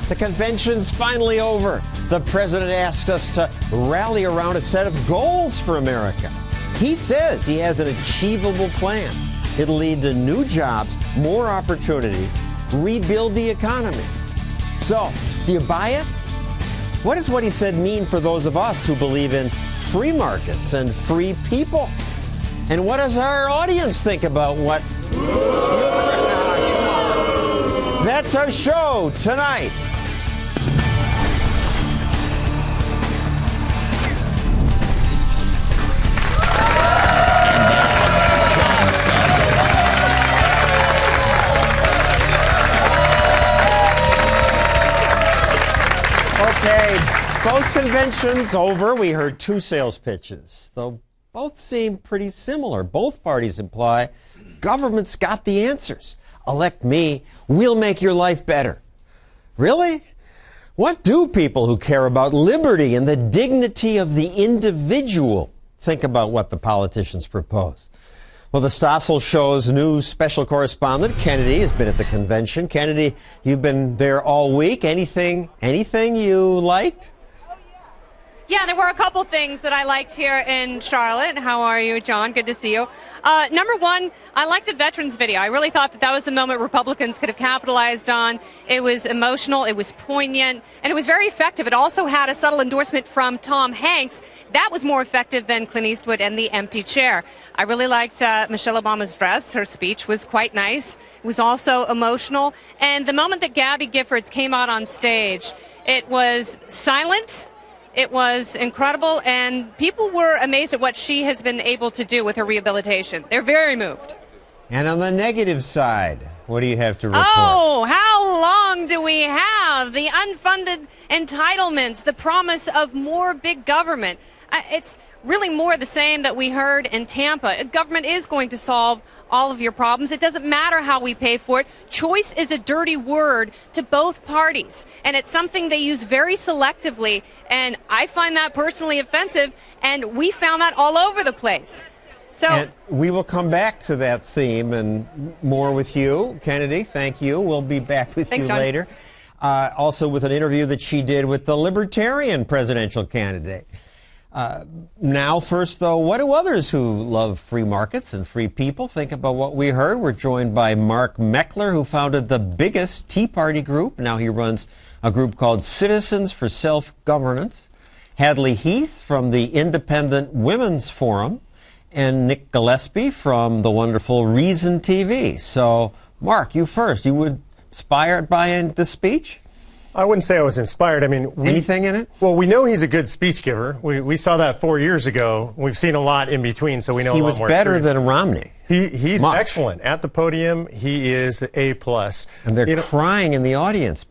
The convention's finally over. The president asked us to rally around a set of goals for America. He says he has an achievable plan. It'll lead to new jobs, more opportunity, rebuild the economy. So, do you buy it? What does what he said mean for those of us who believe in free markets and free people? And what does our audience think about what... That's our show tonight. Okay, both conventions over. We heard two sales pitches, though both seem pretty similar. Both parties imply government's got the answers. Elect me, we'll make your life better. Really? What do people who care about liberty and the dignity of the individual think about what the politicians propose? Well, the Stossel show's new special correspondent, Kennedy, has been at the convention. Kennedy, you've been there all week. Anything you liked? Yeah, there were a couple things that I liked here in Charlotte. How are you, John? Good to see you. Number one, I like the veterans video. I really thought that was a moment Republicans could have capitalized on. It was emotional, it was poignant, and it was very effective. It also had a subtle endorsement from Tom Hanks. That was more effective than Clint Eastwood and the empty chair. I really liked Michelle Obama's dress. Her speech was quite nice. It was also emotional. And the moment that Gabby Giffords came out on stage, it was silent. It was incredible, and people were amazed at what she has been able to do with her rehabilitation. They're very moved. And on the negative side, what do you have to report? Oh, how long do we have? The unfunded entitlements, the promise of more big government. It's really more the same that we heard in Tampa. Government is going to solve all of your problems. It doesn't matter how we pay for it. Choice is a dirty word to both parties, and it's something they use very selectively, and I find that personally offensive, and we found that all over the place. So, and we will come back to that theme and more with you, Kennedy. Thank you. We'll be back with you later. Also with an interview that she did with the Libertarian presidential candidate. Now, first, though, what do others who love free markets and free people think about what we heard? We're joined by Mark Meckler, who founded the biggest Tea Party group. Now he runs a group called Citizens for Self-Governance. Hadley Heath from the Independent Women's Forum. And Nick Gillespie from the wonderful Reason TV. So, Mark, you first. You were inspired by this speech? I wouldn't say I was inspired. I mean, anything in it? Well, we know he's a good speech giver. We saw that 4 years ago. We've seen a lot in between, so we know he a lot was more. Better than Romney. He's excellent at the podium. He is A+. And they're crying in the audience.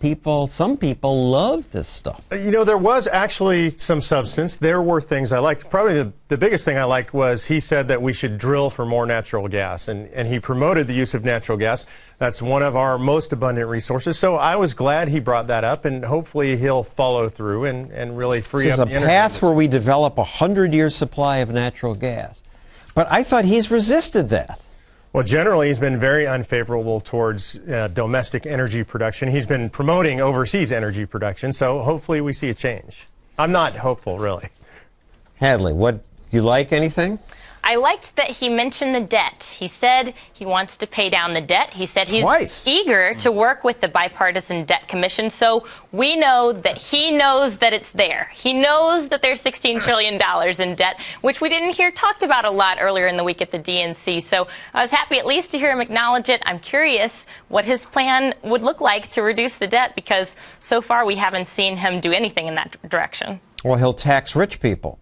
Some people love this stuff. You know, there was actually some substance. There were things I liked. Probably the biggest thing I liked was he said that we should drill for more natural gas, and he promoted the use of natural gas. That's one of our most abundant resources. So I was glad he brought that up, and hopefully he'll follow through and really free up the energy. This is a path where we develop a 100-year supply of natural gas. But I thought he's resisted that. Well, generally, he's been very unfavorable towards domestic energy production. He's been promoting overseas energy production, so hopefully we see a change. I'm not hopeful, really. Hadley, you like anything? I liked that he mentioned the debt. He said he wants to pay down the debt. He said he's eager to work with the Bipartisan Debt Commission, so we know that he knows that it's there. He knows that there's $16 trillion in debt, which we didn't hear talked about a lot earlier in the week at the DNC. So I was happy at least to hear him acknowledge it. I'm curious what his plan would look like to reduce the debt, because so far we haven't seen him do anything in that direction. Well, he'll tax rich people.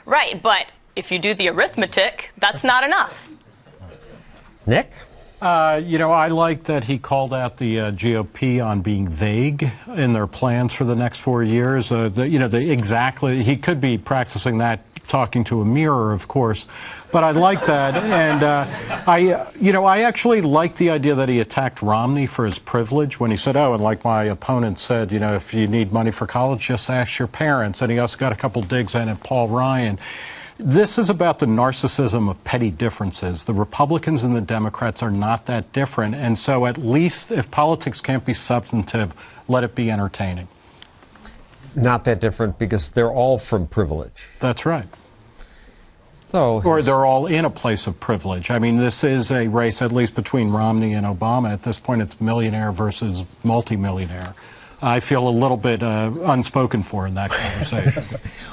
Right, but if you do the arithmetic, that's not enough. Nick? I like that he called out the GOP on being vague in their plans for the next 4 years. He could be practicing that, talking to a mirror, of course. But I like that. And I actually like the idea that he attacked Romney for his privilege when he said, and like my opponent said, if you need money for college, just ask your parents. And he also got a couple digs in at Paul Ryan. This is about the narcissism of petty differences. The Republicans and the Democrats are not that different. And so at least if politics can't be substantive, let it be entertaining. Not that different because they're all from privilege. That's right. So, or they're all in a place of privilege. I mean, this is a race, at least between Romney and Obama. At this point, it's millionaire versus multimillionaire. I feel a little bit unspoken for in that conversation.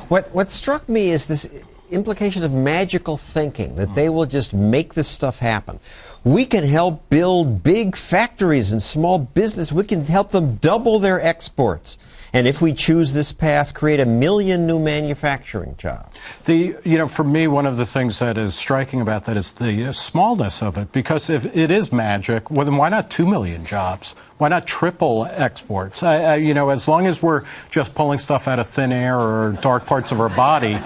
What struck me is this implication of magical thinking, that they will just make this stuff happen. We can help build big factories and small business. We can help them double their exports. And if we choose this path, create 1 million new manufacturing jobs. For me, one of the things that is striking about that is the smallness of it. Because if it is magic, well, then why not 2 million jobs? Why not triple exports? As long as we're just pulling stuff out of thin air or dark parts of our body,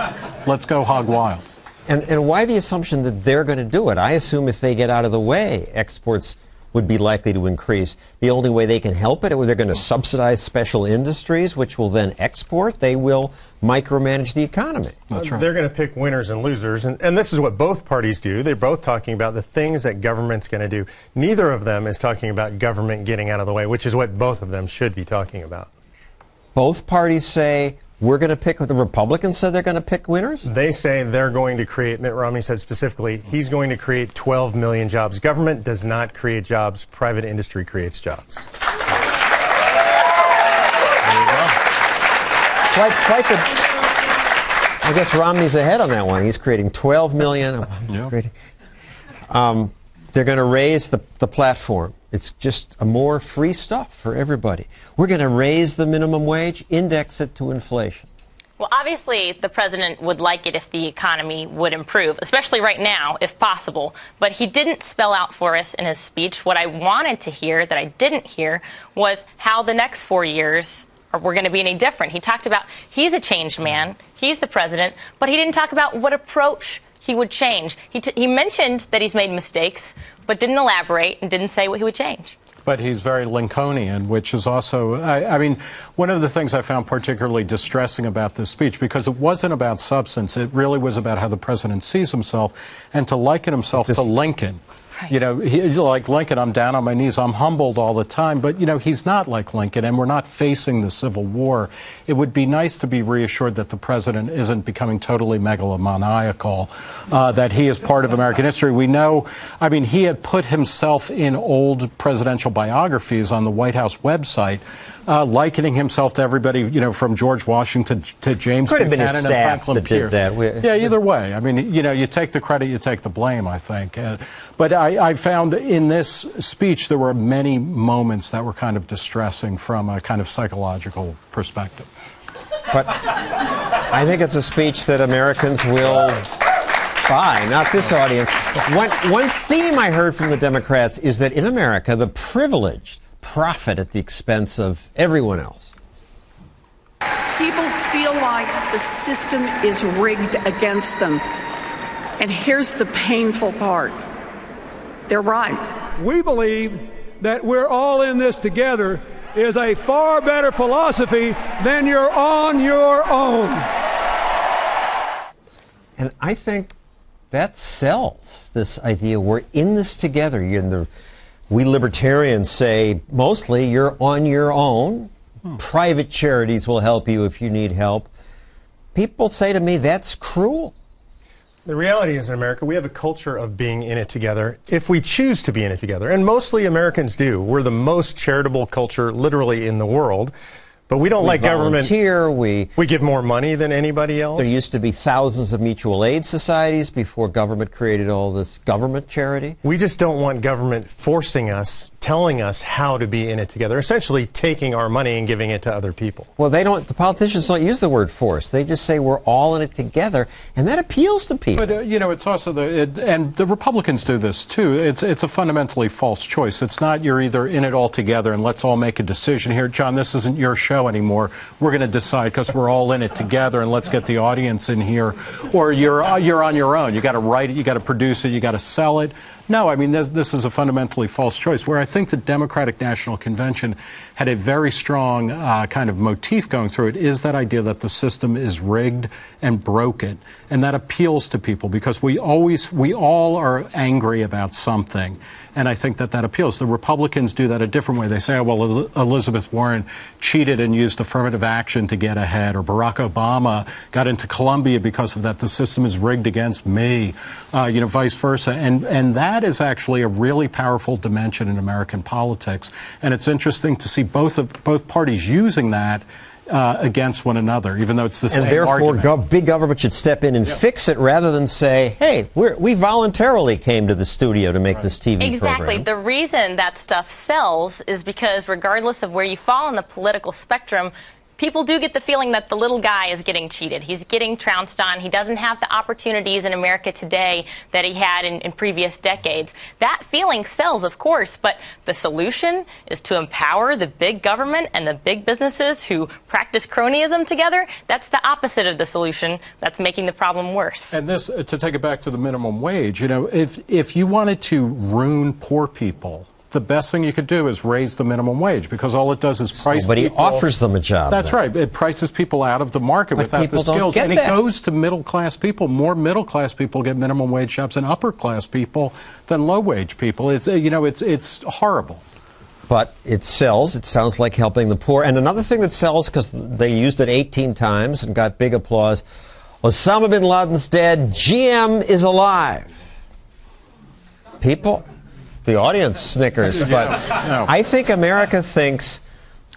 let's go hog wild. And why the assumption that they're going to do it? I assume if they get out of the way, exports would be likely to increase. The only way they can help it, they're going to subsidize special industries, which will then export. They will micromanage the economy. That's right. They're going to pick winners and losers, and this is what both parties do. They're both talking about the things that government's going to do. Neither of them is talking about government getting out of the way, which is what both of them should be talking about. Both parties say, we're going to pick, the Republicans said they're going to pick winners? They say they're going to create, Mitt Romney said specifically, he's going to create 12 million jobs. Government does not create jobs. Private industry creates jobs. Quite I guess Romney's ahead on that one. He's creating 12 million. They're going to raise the platform. It's just more free stuff for everybody. We're going to raise the minimum wage, index it to inflation. Well, obviously, the president would like it if the economy would improve, especially right now, if possible. But he didn't spell out for us in his speech what I wanted to hear that I didn't hear was how the next 4 years were going to be any different. He talked about he's a changed man, he's the president, but he didn't talk about what approach he would change. He mentioned that he's made mistakes, but didn't elaborate and didn't say what he would change. But he's very Lincolnian, which is also, one of the things I found particularly distressing about this speech, because it wasn't about substance, it really was about how the president sees himself, and to liken himself to Lincoln. Right. Like Lincoln, I'm down on my knees, I'm humbled all the time, but, he's not like Lincoln, and we're not facing the Civil War. It would be nice to be reassured that the president isn't becoming totally megalomaniacal, that he is part of American history. We know, he had put himself in old presidential biographies on the White House website, likening himself to everybody, from George Washington to James Buchanan and Franklin Pierce. Yeah, either way. You take the credit, you take the blame, I think. But I found in this speech there were many moments that were kind of distressing from a kind of psychological perspective. But I think it's a speech that Americans will buy, not this audience. One theme I heard from the Democrats is that in America, the privileged profit at the expense of everyone else. People feel like the system is rigged against them. And here's the painful part. They're right. We believe that we're all in this together is a far better philosophy than you're on your own. And I think that sells this idea we're in this together. We libertarians say mostly you're on your own. Private charities will help you if you need help. People say to me that's cruel. The reality is in America, we have a culture of being in it together if we choose to be in it together. And mostly Americans do. We're the most charitable culture literally in the world. But we don't like government. We give more money than anybody else. There used to be thousands of mutual aid societies before government created all this government charity. We just don't want government forcing us, telling us how to be in it together, essentially taking our money and giving it to other people. Well, the politicians don't use the word force. They just say we're all in it together, and that appeals to people. But, it's also and the Republicans do this, too. It's a fundamentally false choice. It's not you're either in it all together and let's all make a decision here. John, this isn't your show anymore. We're going to decide because we're all in it together and let's get the audience in here. Or you're on your own. You got to write it, you got to produce it, you got to sell it. No, I mean, this is a fundamentally false choice, where I think the Democratic National Convention had a very strong kind of motif going through it, is that idea that the system is rigged and broken. And that appeals to people because we all are angry about something. And I think that appeals. The Republicans do that a different way. They say, oh, well, Elizabeth Warren cheated and used affirmative action to get ahead, or Barack Obama got into Colombia because of that. The system is rigged against me, vice versa. And that is actually a really powerful dimension in American politics. And it's interesting to see both parties using that against one another, even though it's the same argument. And therefore, big government should step in and fix it rather than say, hey, we voluntarily came to the studio to make this TV program. Exactly. The reason that stuff sells is because regardless of where you fall on the political spectrum, people do get the feeling that the little guy is getting cheated. He's getting trounced on. He doesn't have the opportunities in America today that he had in previous decades. That feeling sells, of course, but the solution is to empower the big government and the big businesses who practice cronyism together. That's the opposite of the solution. That's making the problem worse. And this, to take it back to the minimum wage, if you wanted to ruin poor people, the best thing you could do is raise the minimum wage, because all it does is price people. Nobody offers them a job. That's right. It prices people out of the market without the skills. And it goes to middle-class people. More middle-class people get minimum wage jobs than upper-class people than low-wage people. It's horrible. But it sells. It sounds like helping the poor. And another thing that sells, because they used it 18 times and got big applause, Osama bin Laden's dead. GM is alive. People... The audience snickers, but I think America thinks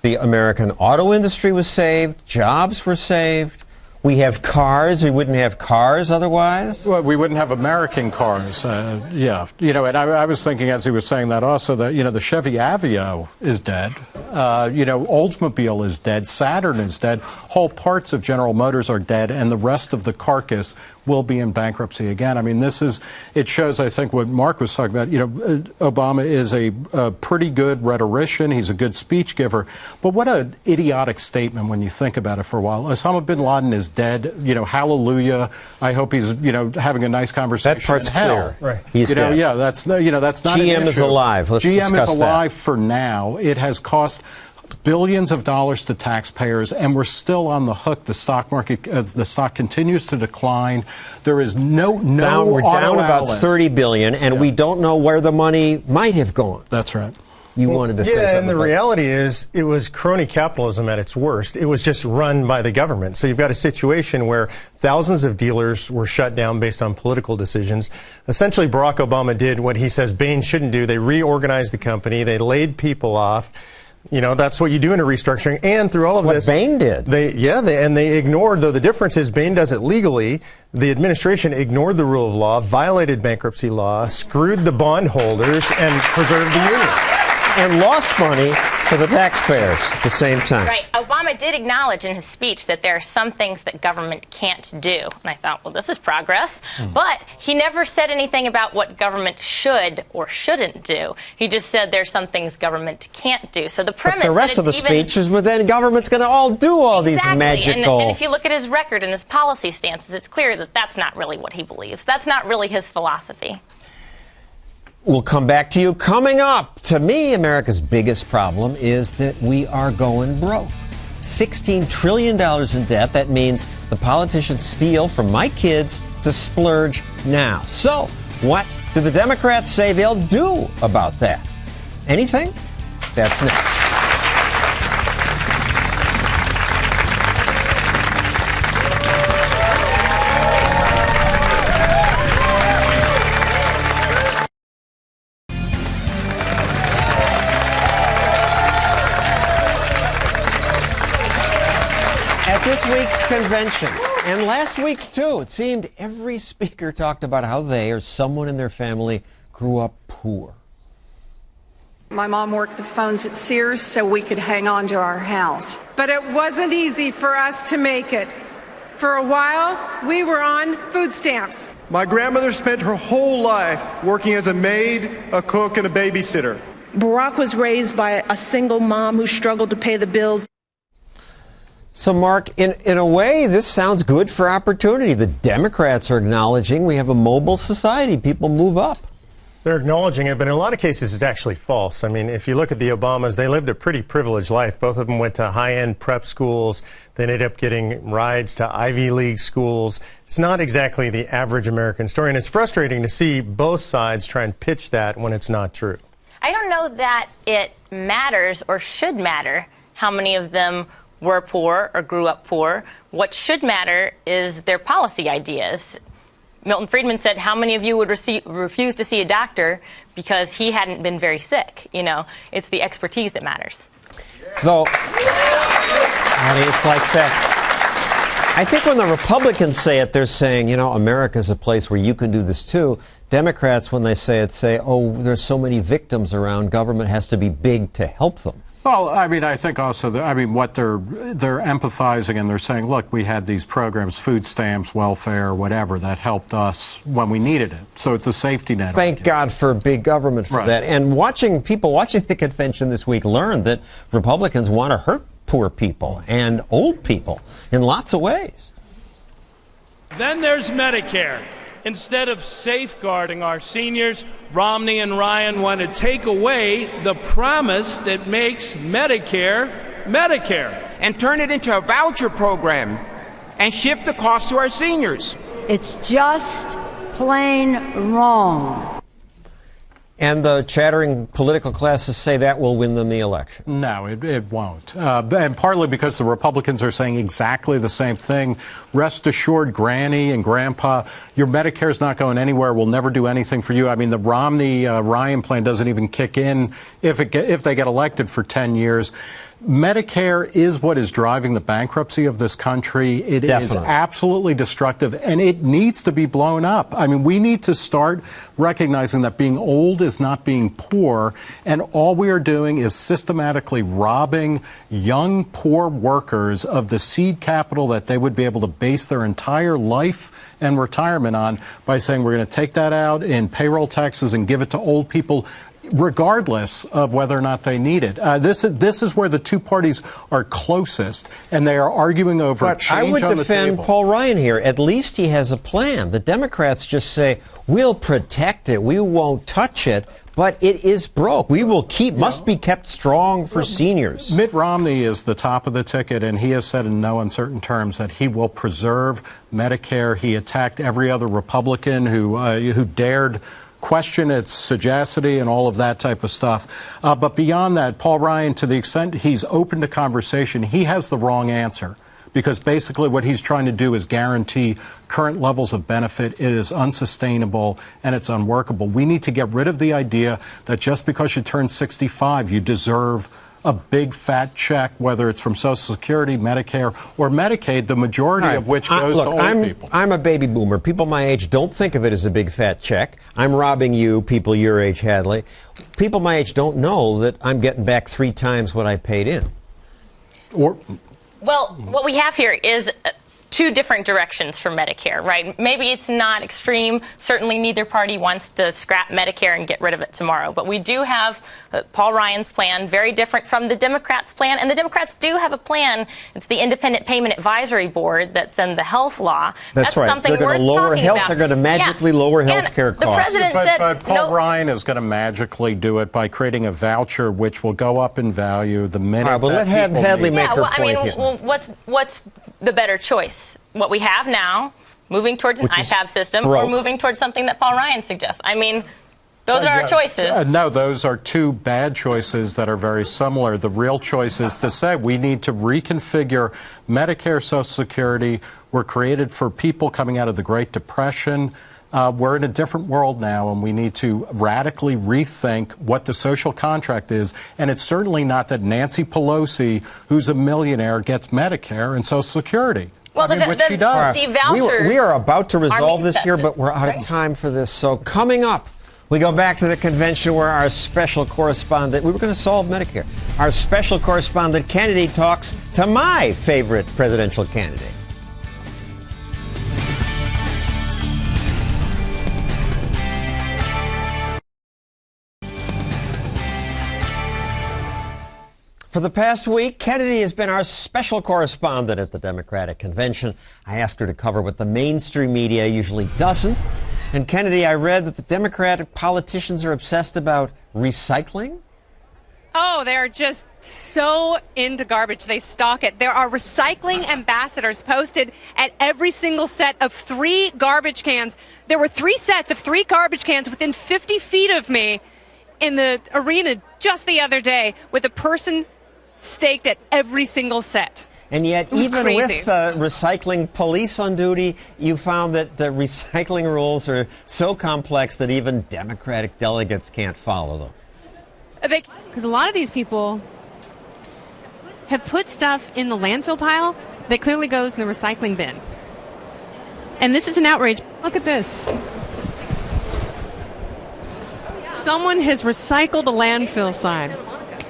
the American auto industry was saved, jobs were saved. We have cars. We wouldn't have cars otherwise. Well, we wouldn't have American cars. And I was thinking as he was saying that also that, the Chevy Aveo is dead. Oldsmobile is dead. Saturn is dead. Whole parts of General Motors are dead, and the rest of the carcass will be in bankruptcy again. I mean, it shows, I think, what Mark was talking about. Obama is a pretty good rhetorician. He's a good speech giver. But what an idiotic statement when you think about it for a while. Osama bin Laden is dead. Hallelujah. I hope he's, having a nice conversation. That part's clear. Right. He's dead. Yeah, that's not GM an issue. is alive. Let's discuss GM is alive that. for now. It has cost billions of dollars to taxpayers, and we're still on the hook. The stock market, the stock continues to decline. There is no we're down about $30 billion, and we don't know where the money might have gone. That's right. You wanted to say something. Yeah, and the reality is it was crony capitalism at its worst. It was just run by the government. So you've got a situation where thousands of dealers were shut down based on political decisions. Essentially, Barack Obama did what he says Bain shouldn't do. They reorganized the company. They laid people off. That's what you do in a restructuring. And through all of this, what Bain did. They ignored, though the difference is Bain does it legally. The administration ignored the rule of law, violated bankruptcy law, screwed the bondholders, and preserved the union. And lost money for the taxpayers at the same time. Right. Obama did acknowledge in his speech that there are some things that government can't do. And I thought, well, this is progress. But he never said anything about what government should or shouldn't do. He just said there's some things government can't do. So the premise... But the rest of the speech is, well, then government's going to all do all these magical... And if you look at his record and his policy stances, it's clear that that's not really what he believes. That's not really his philosophy. We'll come back to you coming up. To me, America's biggest problem is that we are going broke. $16 trillion in debt. That means the politicians steal from my kids to splurge now. So, what do the Democrats say they'll do about that? Anything? That's next. This week's convention, and last week's too, it seemed every speaker talked about how they or someone in their family grew up poor. My mom worked the phones at Sears so we could hang on to our house. But it wasn't easy for us to make it. For a while, we were on food stamps. My grandmother spent her whole life working as a maid, a cook, and a babysitter. Barack was raised by a single mom who struggled to pay the bills. So, Mark, in a way, this sounds good for opportunity. The Democrats are acknowledging we have a mobile society. People move up. They're acknowledging it, but in a lot of cases it's actually false. I mean, if you look at the Obamas, they lived a pretty privileged life. Both of them went to high-end prep schools. They ended up getting rides to Ivy League schools. It's not exactly the average American story, and it's frustrating to see both sides try and pitch that when it's not true. I don't know that it matters or should matter how many of them were poor or grew up poor. What should matter is their policy ideas. Milton Friedman said, how many of you would refuse to see a doctor because he hadn't been very sick? You know, it's the expertise that matters. Though, audience likes that. I think when the Republicans say it, they're saying, you know, America's a place where you can do this too. Democrats, when they say it, say, oh, there's so many victims around, government has to be big to help them. Well, I mean, I think also that, I mean, what they're empathizing and they're saying, look, we had these programs, food stamps, welfare, whatever, that helped us when we needed it. So it's a safety net. Thank God for big government for that. And people watching the convention this week learned that Republicans want to hurt poor people and old people in lots of ways. Then there's Medicare. Instead of safeguarding our seniors, Romney and Ryan want to take away the promise that makes Medicare Medicare. And turn it into a voucher program and shift the cost to our seniors. It's just plain wrong. And the chattering political classes say that will win them the election. No, it won't. And partly because the Republicans are saying exactly the same thing. Rest assured, Granny and Grandpa, your Medicare is not going anywhere. We'll never do anything for you. I mean, the Romney-Ryan plan doesn't even kick in if they get elected for 10 years. Medicare is what is driving the bankruptcy of this country. It is absolutely destructive, and it needs to be blown up. I mean, we need to start recognizing that being old is not being poor, and all we are doing is systematically robbing young, poor workers of the seed capital that they would be able to base their entire life and retirement on by saying we're going to take that out in payroll taxes and give it to old people, regardless of whether or not they need it. This is where the two parties are closest, and they are arguing over change on the table. I would defend Paul Ryan here. At least he has a plan. The Democrats just say, we'll protect it, we won't touch it, but it is broke. We will must be kept strong for seniors. Mitt Romney is the top of the ticket, and he has said in no uncertain terms that he will preserve Medicare. He attacked every other Republican who dared question its sagacity and all of that type of stuff. But beyond that, Paul Ryan, to the extent he's open to conversation, he has the wrong answer. Because basically what he's trying to do is guarantee current levels of benefit. It is unsustainable and it's unworkable. We need to get rid of the idea that just because you turn 65, you deserve a big fat check, whether it's from Social Security, Medicare, or Medicaid, the majority of which goes to old people. I'm a baby boomer. People my age don't think of it as a big fat check. I'm robbing you, people your age, Hadley. People my age don't know that I'm getting back 3 times what I paid in. Well, what we have here is two different directions for Medicare, right? Maybe it's not extreme. Certainly neither party wants to scrap Medicare and get rid of it tomorrow. But we do have Paul Ryan's plan, very different from the Democrats' plan. And the Democrats do have a plan. It's the Independent Payment Advisory Board that's in the health law. That's right. Something they're going to lower health. About. They're going to magically lower health care costs. The president said, but Paul Ryan is going to magically do it by creating a voucher which will go up in value the minute. All right, well, let Hadley make her point here. Well, what's the better choice? What we have now, moving towards an IPAB system, or moving towards something that Paul Ryan suggests? I mean, those are our choices. No, those are two bad choices that are very similar. The real choice is to say we need to reconfigure Medicare, Social Security. Were created for people coming out of the Great Depression. We're in a different world now, and we need to radically rethink what the social contract is. And it's certainly not that Nancy Pelosi, who's a millionaire, gets Medicare and Social Security. Well, which she does. The vouchers we are about to resolve this here, but we're out of time for this. So coming up, we go back to the convention where our special correspondent, we were going to solve Medicare. Our special correspondent, Kennedy, talks to my favorite presidential candidate. For the past week, Kennedy has been our special correspondent at the Democratic Convention. I asked her to cover what the mainstream media usually doesn't. And Kennedy, I read that the Democratic politicians are obsessed about recycling. Oh, they're just so into garbage. They stock it. There are recycling ambassadors posted at every single set of 3 garbage cans. There were 3 sets of 3 garbage cans within 50 feet of me in the arena just the other day, with a person staked at every single set. And yet, even crazy. with the recycling police on duty, you found that the recycling rules are so complex that even Democratic delegates can't follow them. Because a lot of these people have put stuff in the landfill pile that clearly goes in the recycling bin. And this is an outrage. Look at this. Someone has recycled a landfill sign.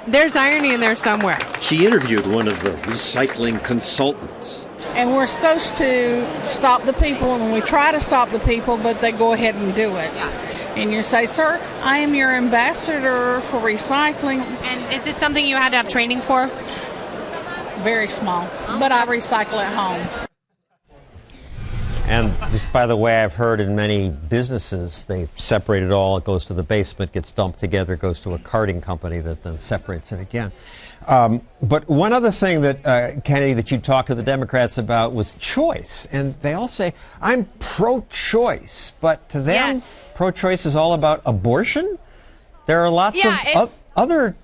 There's irony in there somewhere. She interviewed one of the recycling consultants. And we're supposed to stop the people, and we try to stop the people, but they go ahead and do it. And you say, sir, I am your ambassador for recycling. And is this something you had to have training for? Very small, but I recycle at home. And just by the way, I've heard in many businesses, they separate it all. It goes to the basement, gets dumped together, goes to a carting company that then separates it again. But one other thing that, Kennedy, that you talked to the Democrats about was choice. And they all say, I'm pro-choice. But to them, yes, pro-choice is all about abortion. There are lots of other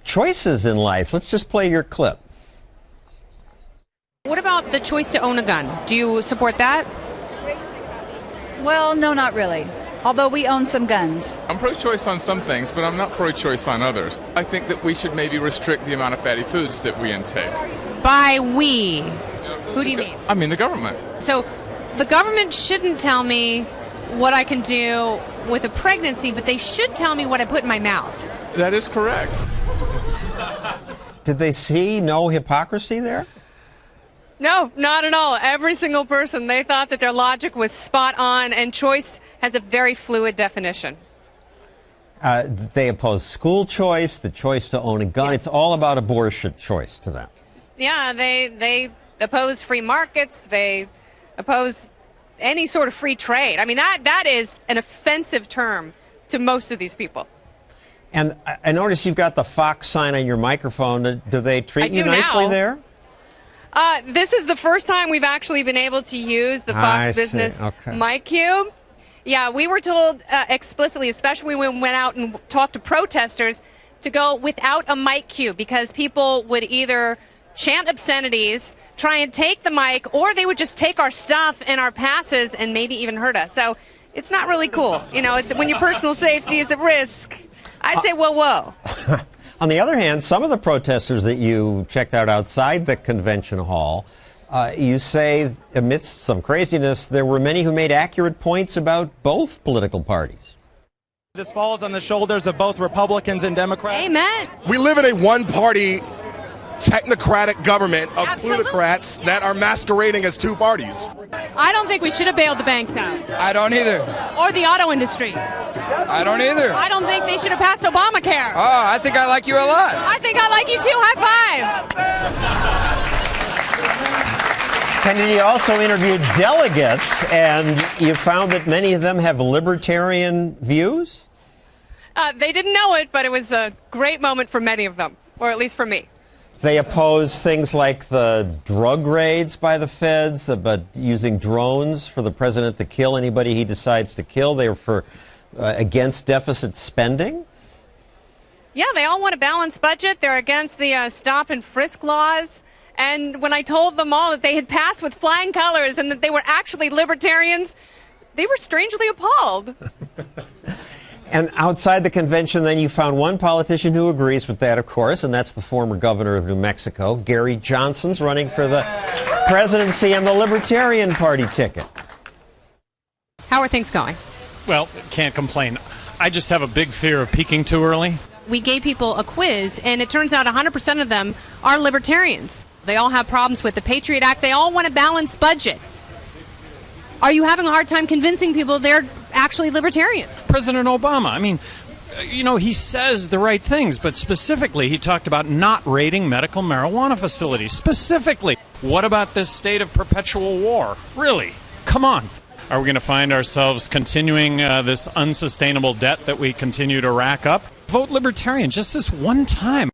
choices in life. Let's just play your clip. What about the choice to own a gun? Do you support that? Well, no, not really. Although we own some guns. I'm pro-choice on some things, but I'm not pro-choice on others. I think that we should maybe restrict the amount of fatty foods that we intake. By we? Who do you mean? I mean the government. So the government shouldn't tell me what I can do with a pregnancy, but they should tell me what I put in my mouth. That is correct. Did they see no hypocrisy there? No, not at all. Every single person, they thought that their logic was spot on, and choice has a very fluid definition. They oppose school choice, the choice to own a gun. Yes. It's all about abortion choice to them. Yeah, they oppose free markets. They oppose any sort of free trade. I mean, that is an offensive term to most of these people. And I notice you've got the Fox sign on your microphone. Do they treat you nicely there? This is the first time we've actually been able to use the Fox Business mic cube. Yeah, we were told explicitly, especially when we went out and talked to protesters, to go without a mic cube because people would either chant obscenities, try and take the mic, or they would just take our stuff and our passes and maybe even hurt us. So it's not really cool. You know, it's when your personal safety is at risk. I'd say, whoa. On the other hand, some of the protesters that you checked out outside the convention hall, you say, amidst some craziness, there were many who made accurate points about both political parties. This falls on the shoulders of both Republicans and Democrats. Amen. We live in a one-party technocratic government of plutocrats that are masquerading as two parties. I don't think we should have bailed the banks out. I don't either. Or the auto industry. I don't either. I don't think they should have passed Obamacare. Oh, I think I like you a lot. I think I like you too. High five. And you also interviewed delegates, and you found that many of them have libertarian views? They didn't know it, but it was a great moment for many of them, or at least for me. They oppose things like the drug raids by the feds, but using drones for the president to kill anybody he decides to kill. They were against deficit spending. Yeah, they all want a balanced budget. They're against the stop and frisk laws. And when I told them all that they had passed with flying colors and that they were actually libertarians, they were strangely appalled. And outside the convention, then, you found one politician who agrees with that, of course, and that's the former governor of New Mexico. Gary Johnson's running for the presidency on the Libertarian Party ticket. How are things going? Well, can't complain. I just have a big fear of peaking too early. We gave people a quiz, and it turns out 100% of them are libertarians. They all have problems with the Patriot Act. They all want a balanced budget. Are you having a hard time convincing people they're actually libertarian? President Obama, I mean, you know, he says the right things, but specifically he talked about not raiding medical marijuana facilities. Specifically, what about this state of perpetual war? Really? Come on. Are we going to find ourselves continuing this unsustainable debt that we continue to rack up? Vote Libertarian just this one time.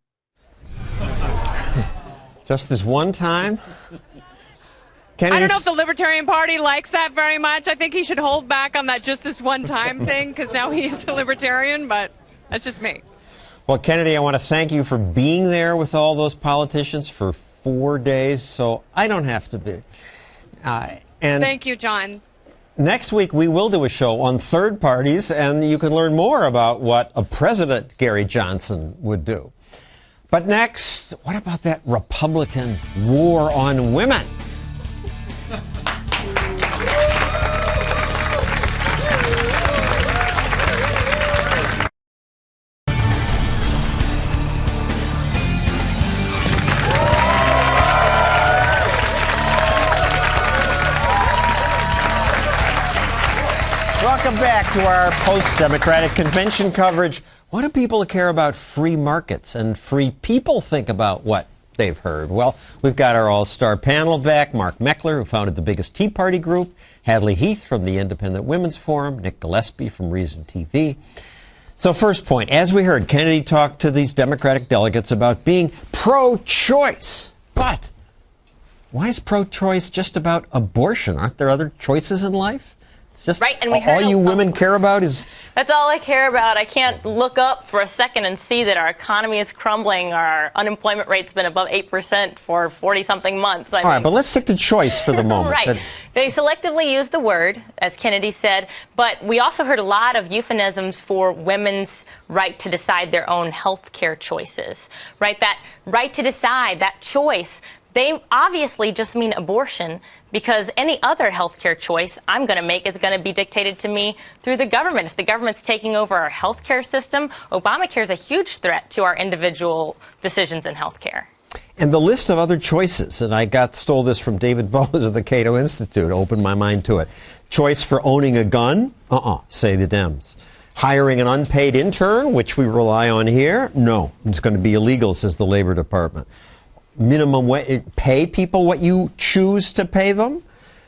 Just this one time? I don't know if the Libertarian Party likes that very much. I think he should hold back on that just this one time thing, because now he is a Libertarian, but that's just me. Well, Kennedy, I want to thank you for being there with all those politicians for 4 days, so I don't have to be. And thank you, John. Next week, we will do a show on third parties, and you can learn more about what a President Gary Johnson would do. But next, what about that Republican war on women? Welcome back to our post-Democratic convention coverage. What do people care about free markets and free people think about what they've heard? Well, we've got our all-star panel back. Mark Meckler, who founded the biggest Tea Party group, Hadley Heath from the Independent Women's Forum, Nick Gillespie from Reason TV. So first point, as we heard, Kennedy talked to these Democratic delegates about being pro-choice. But why is pro-choice just about abortion? Aren't there other choices in life? It's just right, and we all you women care about is... That's all I care about. I can't look up for a second and see that our economy is crumbling. Our unemployment rate's been above 8% for 40-something months. All right, but let's stick to choice for the moment. Right. They selectively use the word, as Kennedy said, but we also heard a lot of euphemisms for women's right to decide their own health care choices. Right? That right to decide, that choice, they obviously just mean abortion, because any other health care choice I'm going to make is going to be dictated to me through the government. If the government's taking over our health care system, Obamacare is a huge threat to our individual decisions in health care. And the list of other choices, and I stole this from David Bowles of the Cato Institute, opened my mind to it. Choice for owning a gun? Say the Dems. Hiring an unpaid intern, which we rely on here? No, it's going to be illegal, says the Labor Department. Minimum wage, pay people what you choose to pay them,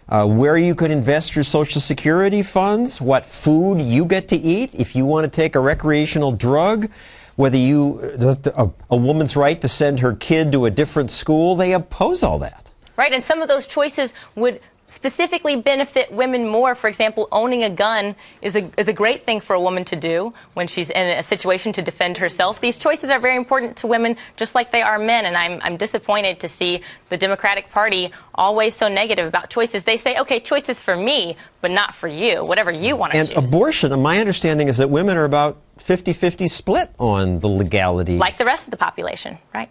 where you can invest your Social Security funds, what food you get to eat, if you want to take a recreational drug, whether a woman's right to send her kid to a different school. They oppose all that. Right, and some of those choices would specifically benefit women more. For example, owning a gun is a great thing for a woman to do when she's in a situation to defend herself. These choices are very important to women, just like they are men, and I'm disappointed to see the Democratic Party always so negative about choices. They say, okay, choices for me, but not for you, whatever you want to choose. And abortion, my understanding is that women are about 50-50 split on the legality. Like the rest of the population, right?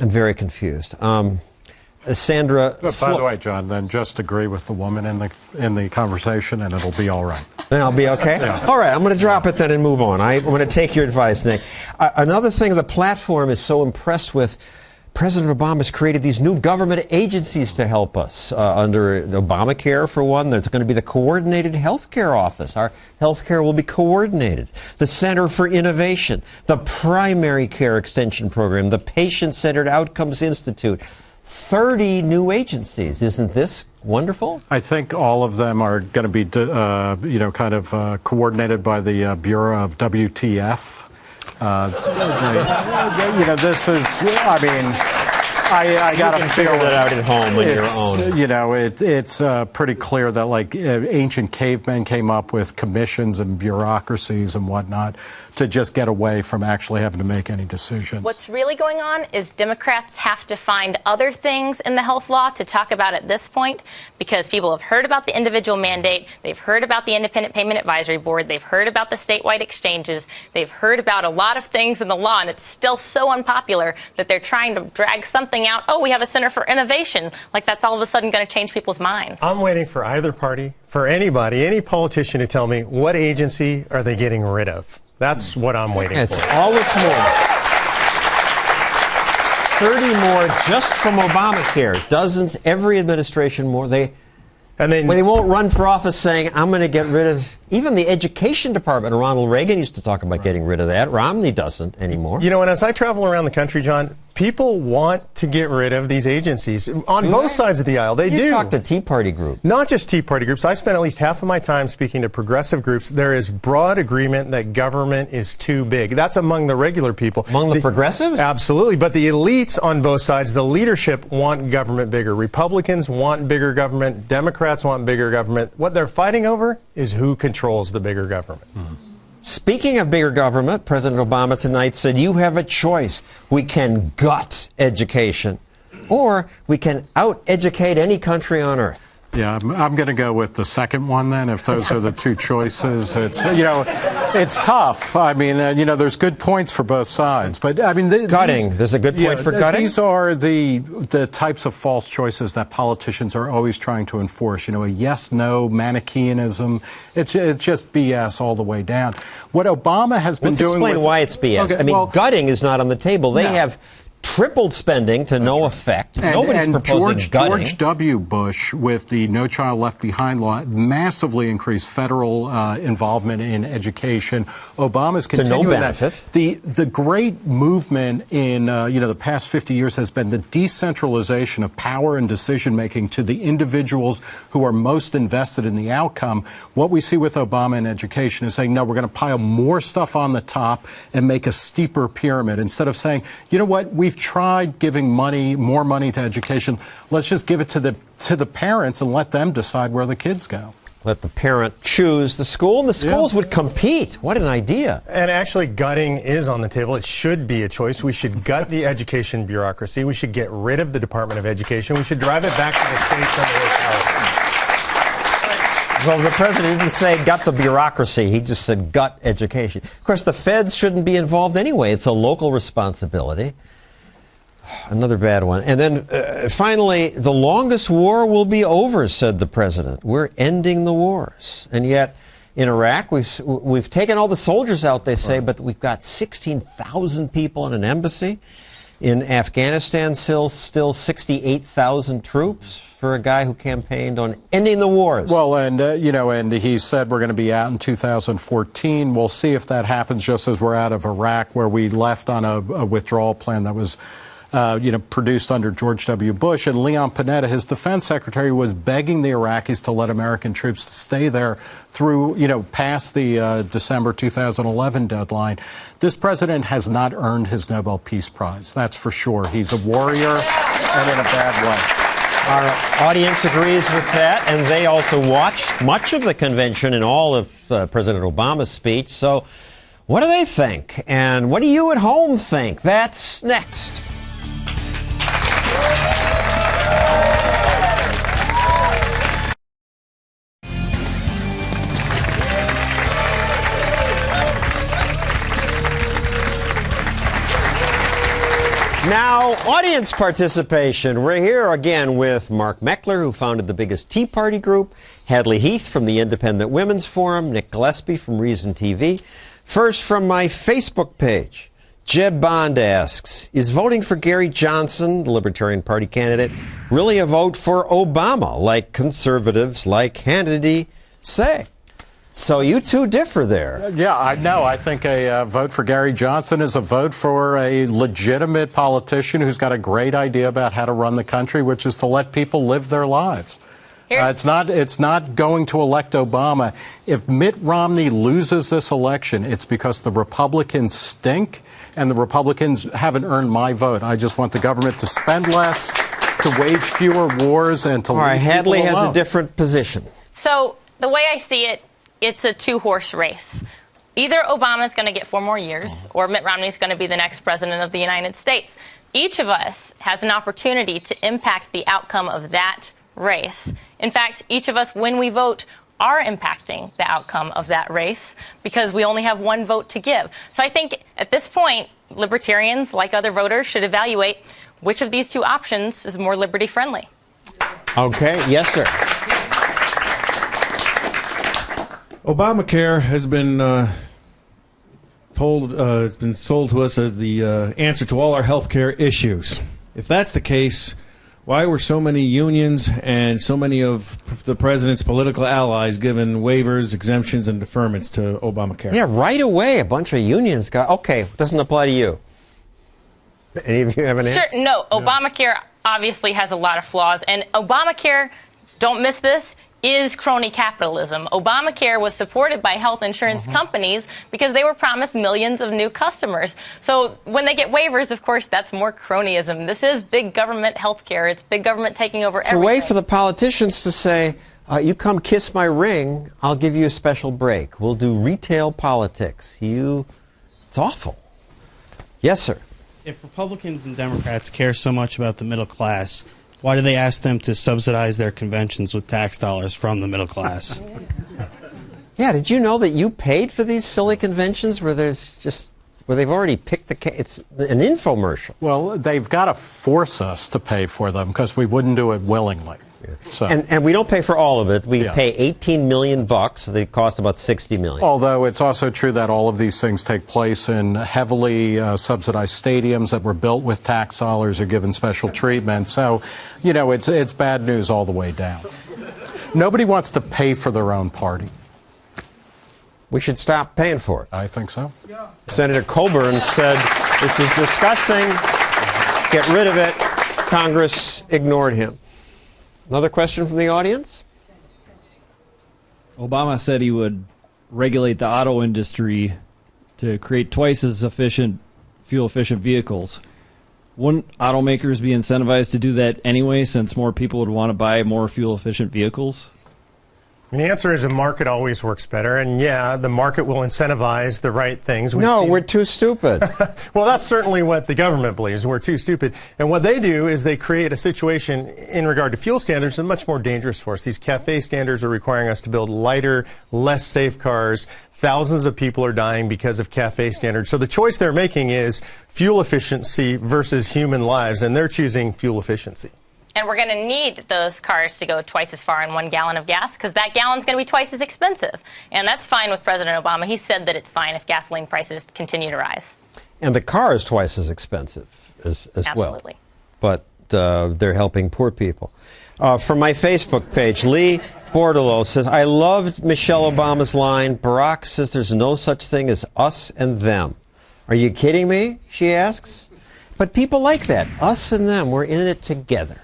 I'm very confused. Sandra. By the way, John, then just agree with the woman in the conversation, and it'll be all right. Then I'll be okay? Yeah. All right, I'm going to drop it then and move on. I'm going to take your advice, Nick. Another thing the platform is so impressed with, President Obama's created these new government agencies to help us. Under Obamacare, for one, there's going to be the Coordinated Health Care Office. Our health care will be coordinated. The Center for Innovation, the Primary Care Extension Program, the Patient-Centered Outcomes Institute. 30 new agencies. Isn't this wonderful? I think all of them are going to be, coordinated by the Bureau of WTF. This is, I got to figure that out at home on your own. It's pretty clear that ancient cavemen came up with commissions and bureaucracies and whatnot to just get away from actually having to make any decisions. What's really going on is Democrats have to find other things in the health law to talk about at this point, because people have heard about the individual mandate, they've heard about the Independent Payment Advisory Board, they've heard about the statewide exchanges, they've heard about a lot of things in the law, and it's still so unpopular that they're trying to drag something out. Oh, we have a Center for Innovation. Like that's all of a sudden going to change people's minds. I'm waiting for either party, for anybody, any politician to tell me what agency are they getting rid of. That's what I'm waiting for. It's always more. 30 more just from Obamacare. Dozens, every administration more. They won't run for office saying, I'm going to get rid of even the education department. Ronald Reagan used to talk about getting rid of that. Romney doesn't anymore. And as I travel around the country, John, People want to get rid of these agencies on both sides of the aisle. They do. You talk to Tea Party group. Not just Tea Party groups. I spent at least half of my time speaking to progressive groups. There is broad agreement that government is too big. That's among the regular people. Among the progressives? Absolutely. But the elites on both sides, the leadership, want government bigger. Republicans want bigger government. Democrats want bigger government. What they're fighting over is who controls the bigger government. Speaking of bigger government, President Obama tonight said you have a choice. We can gut education, or we can out-educate any country on earth. Yeah, I'm going to go with the second one then, if those are the two choices. It's, it's tough. I mean, there's good points for both sides. But, I mean... Gutting. There's a good point for gutting? These are the types of false choices that politicians are always trying to enforce. A yes-no, Manichaeanism. It's just BS all the way down. What Obama has been doing... Let's explain why it's BS. Okay, I mean, gutting is not on the table. They have tripled spending to no effect. Nobody's proposing gutting. George W. Bush, with the No Child Left Behind law, massively increased federal involvement in education. Obama's continuing to no benefit. The great movement in the past 50 years has been the decentralization of power and decision making to the individuals who are most invested in the outcome. What we see with Obama in education is saying, no, we're going to pile more stuff on the top and make a steeper pyramid, instead of saying, you know what, we've tried giving more money to education. Let's just give it to the parents and let them decide where the kids go. Let the parent choose the school, and the schools would compete. What an idea. And actually, gutting is on the table. It should be a choice. We should gut the education bureaucracy. We should get rid of the Department of Education. We should drive it back to the states under their power. Well, the president didn't say gut the bureaucracy. He just said gut education. Of course, the feds shouldn't be involved anyway. It's a local responsibility. Another bad one. And then finally, the longest war will be over, said the president. We're ending the wars. And yet, in Iraq, we've taken all the soldiers out, they say, but we've got 16,000 people in an embassy. In Afghanistan, still 68,000 troops for a guy who campaigned on ending the wars. Well, and, and he said we're going to be out in 2014. We'll see if that happens just as we're out of Iraq, where we left on a withdrawal plan that was produced under George W. Bush. And Leon Panetta, his defense secretary, was begging the Iraqis to let American troops stay there through, past the December 2011 deadline. This president has not earned his Nobel Peace Prize. That's for sure. He's a warrior, and in a bad way. Our audience agrees with that, and they also watched much of the convention and all of President Obama's speech. So what do they think? And what do you at home think? That's next. Now, audience participation. We're here again with Mark Meckler, who founded the biggest Tea Party group, Hadley Heath from the Independent Women's Forum, Nick Gillespie from Reason TV. First, from my Facebook page, Jeb Bond asks, is voting for Gary Johnson, the Libertarian Party candidate, really a vote for Obama, like conservatives like Hannity say? So you two differ there. Yeah, I know. I think a vote for Gary Johnson is a vote for a legitimate politician who's got a great idea about how to run the country, which is to let people live their lives. It's not going to elect Obama. If Mitt Romney loses this election, it's because the Republicans stink, and the Republicans haven't earned my vote. I just want the government to spend less, to wage fewer wars, and to leave people alone. All right, Hadley has a different position. So the way I see it, it's a two-horse race. Either Obama's going to get 4 more years, or Mitt Romney's going to be the next president of the United States. Each of us has an opportunity to impact the outcome of that race. In fact, each of us, when we vote, are impacting the outcome of that race because we only have one vote to give. So I think at this point, libertarians, like other voters, should evaluate which of these two options is more liberty-friendly. Okay. Yes, sir. Obamacare has been it's been sold to us as the answer to all our health care issues. If that's the case, why were so many unions and so many of the president's political allies given waivers, exemptions, and deferments to Obamacare? Yeah, right away, a bunch of unions got... Okay, doesn't apply to you. Any of you have an answer? Sure. No, Obamacare obviously has a lot of flaws. And Obamacare, don't miss this, is crony capitalism. Obamacare was supported by health insurance companies because they were promised millions of new customers. So when they get waivers, of course, that's more cronyism. This is big government health care. It's big government taking over everything. It's a way for the politicians to say, you come kiss my ring, I'll give you a special break. We'll do retail politics. It's awful. Yes, sir. If Republicans and Democrats care so much about the middle class, why do they ask them to subsidize their conventions with tax dollars from the middle class? Yeah, did you know that you paid for these silly conventions where they've already picked it's an infomercial? Well, they've got to force us to pay for them because we wouldn't do it willingly. So. And we don't pay for all of it. We pay $18 million. They cost about $60 million. Although it's also true that all of these things take place in heavily subsidized stadiums that were built with tax dollars or given special treatment. So, it's bad news all the way down. Nobody wants to pay for their own party. We should stop paying for it. I think so. Yeah. Senator Coburn said, this is disgusting. Get rid of it. Congress ignored him. Another question from the audience? Obama said he would regulate the auto industry to create twice as fuel-efficient vehicles. Wouldn't automakers be incentivized to do that anyway, since more people would want to buy more fuel-efficient vehicles? And the answer is the market always works better. And yeah, the market will incentivize the right things. We're too stupid. Well, that's certainly what the government believes. We're too stupid. And what they do is they create a situation in regard to fuel standards that's much more dangerous for us. These CAFE standards are requiring us to build lighter, less safe cars. Thousands of people are dying because of CAFE standards. So the choice they're making is fuel efficiency versus human lives, and they're choosing fuel efficiency. And we're going to need those cars to go twice as far in 1 gallon of gas because that gallon's going to be twice as expensive. And that's fine with President Obama. He said that it's fine if gasoline prices continue to rise. And the car is twice as expensive as well. Absolutely. But they're helping poor people. From my Facebook page, Lee Bordelot says, I loved Michelle Obama's line. Barack says there's no such thing as us and them. Are you kidding me? She asks. But people like that. Us and them. We're in it together.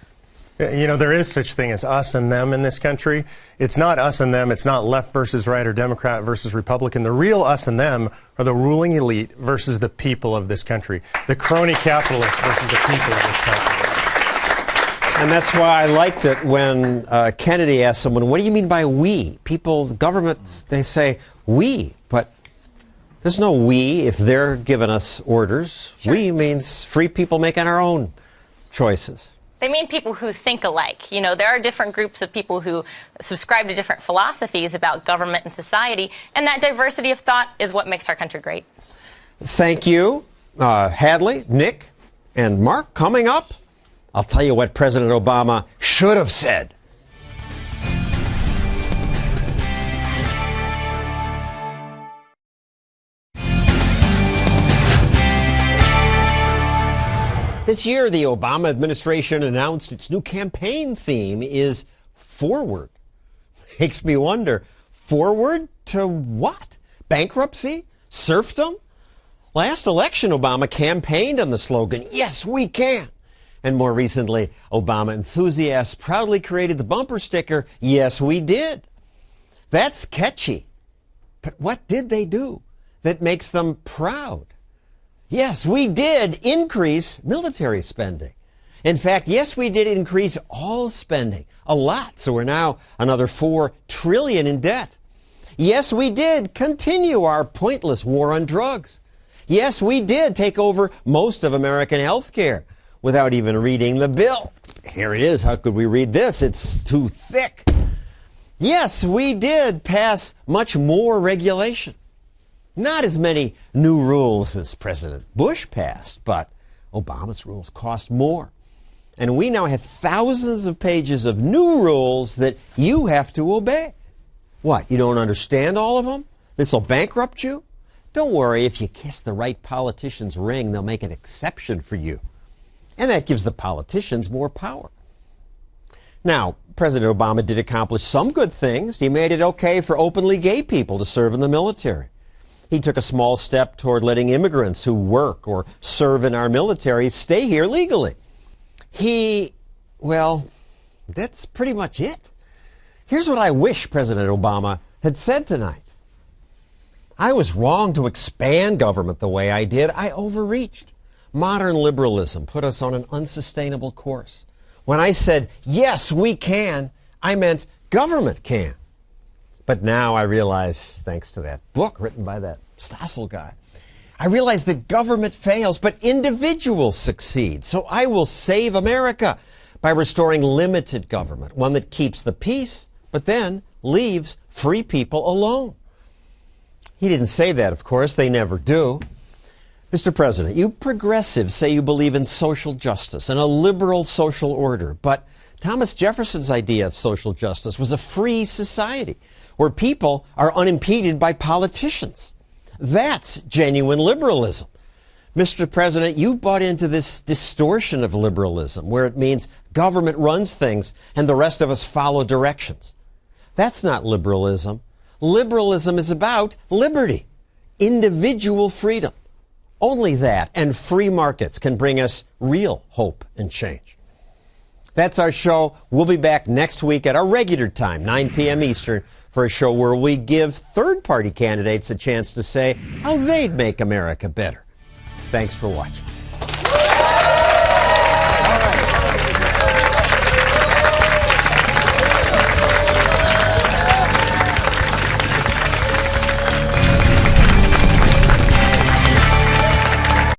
There is such thing as us and them in this country. It's not us and them. It's not left versus right or Democrat versus Republican. The real us and them are the ruling elite versus the people of this country. The crony capitalists versus the people of this country. And that's why I liked it when Kennedy asked someone, what do you mean by we? People, government, they say we, but there's no we if they're giving us orders. Sure. We means free people making our own choices. They mean people who think alike. There are different groups of people who subscribe to different philosophies about government and society, and that diversity of thought is what makes our country great. Thank you, Hadley, Nick, and Mark. Coming up, I'll tell you what President Obama should have said. This year, the Obama administration announced its new campaign theme is forward. Makes me wonder, forward to what? Bankruptcy? Serfdom? Last election, Obama campaigned on the slogan, yes, we can. And more recently, Obama enthusiasts proudly created the bumper sticker, yes, we did. That's catchy. But what did they do that makes them proud? Yes, we did increase military spending. In fact, yes, we did increase all spending a lot. So we're now another $4 trillion in debt. Yes, we did continue our pointless war on drugs. Yes, we did take over most of American health care without even reading the bill. Here it is. How could we read this? It's too thick. Yes, we did pass much more regulation. Not as many new rules as President Bush passed, but Obama's rules cost more. And we now have thousands of pages of new rules that you have to obey. What, you don't understand all of them? This will bankrupt you? Don't worry, if you kiss the right politician's ring, they'll make an exception for you. And that gives the politicians more power. Now, President Obama did accomplish some good things. He made it okay for openly gay people to serve in the military. He took a small step toward letting immigrants who work or serve in our military stay here legally. Well, that's pretty much it. Here's what I wish President Obama had said tonight. I was wrong to expand government the way I did. I overreached. Modern liberalism put us on an unsustainable course. When I said, yes, we can, I meant government can. But now I realize, thanks to that book written by that Stossel guy, I realize that government fails, but individuals succeed. So I will save America by restoring limited government, one that keeps the peace, but then leaves free people alone. He didn't say that, of course. They never do. Mr. President, you progressives say you believe in social justice and a liberal social order, but Thomas Jefferson's idea of social justice was a free society where people are unimpeded by politicians. That's genuine liberalism. Mr. President, you've bought into this distortion of liberalism where it means government runs things and the rest of us follow directions. That's not liberalism. Liberalism is about liberty, individual freedom. Only that and free markets can bring us real hope and change. That's our show. We'll be back next week at our regular time, 9 p.m. Eastern, for a show where we give third-party candidates a chance to say how they'd make America better. Thanks for watching.